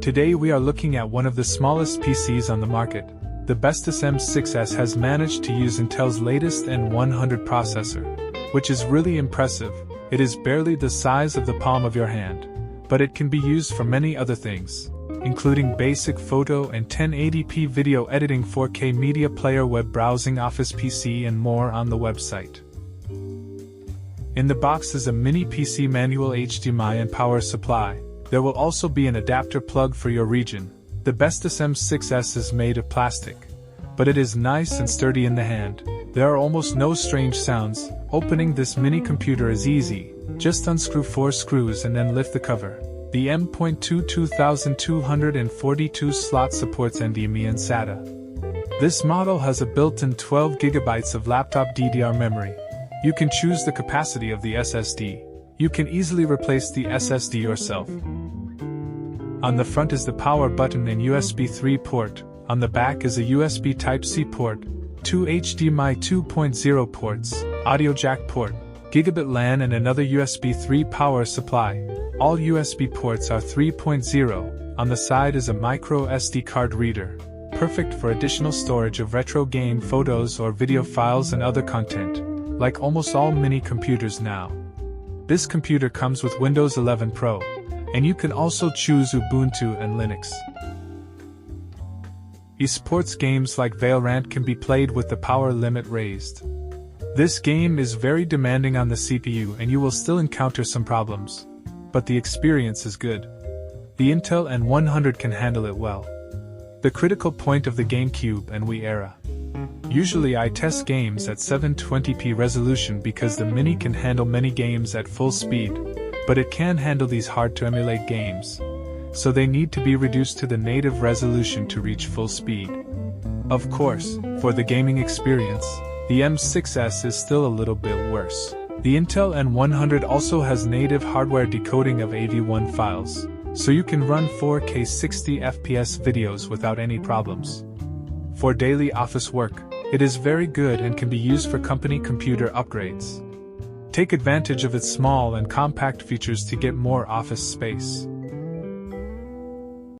Today we are looking at one of the smallest PCs on the market. The Bestoss M6s has managed to use Intel's latest N100 processor, which is really impressive. It is barely the size of the palm of your hand, but it can be used for many other things, including basic photo and 1080p video editing, 4K media player, web browsing, office PC, and more on the website. In the box is a mini PC manual, HDMI and power supply. There will also be an adapter plug for your region. The Bestoss M6s is made of plastic, but it is nice and sturdy in the hand. There are almost no strange sounds. Opening this mini computer is easy. Just unscrew 4 screws and then lift the cover. The M.2 2242 slot supports NVMe and SATA. This model has a built-in 12 GB of laptop DDR memory. You can choose the capacity of the SSD. You can easily replace the SSD yourself. On the front is the power button and USB 3 port. On the back is a USB Type-C port, 2 HDMI 2.0 ports, audio jack port, gigabit LAN, and another USB 3 power supply. All USB ports are 3.0. On the side is a micro SD card reader, perfect for additional storage of retro game photos or video files and other content, like almost all mini computers now. This computer comes with Windows 11 Pro, and you can also choose Ubuntu and Linux. Esports games like Valorant can be played with the power limit raised. This game is very demanding on the CPU and you will still encounter some problems, but the experience is good. The Intel N100 can handle it well. The critical point of the GameCube and Wii era. Usually I test games at 720p resolution because the Mini can handle many games at full speed, but it can handle these hard-to-emulate games, so they need to be reduced to the native resolution to reach full speed. Of course, for the gaming experience, the M6s is still a little bit worse. The Intel N100 also has native hardware decoding of AV1 files, so you can run 4K 60 FPS videos without any problems. For daily office work, it is very good and can be used for company computer upgrades. Take advantage of its small and compact features to get more office space.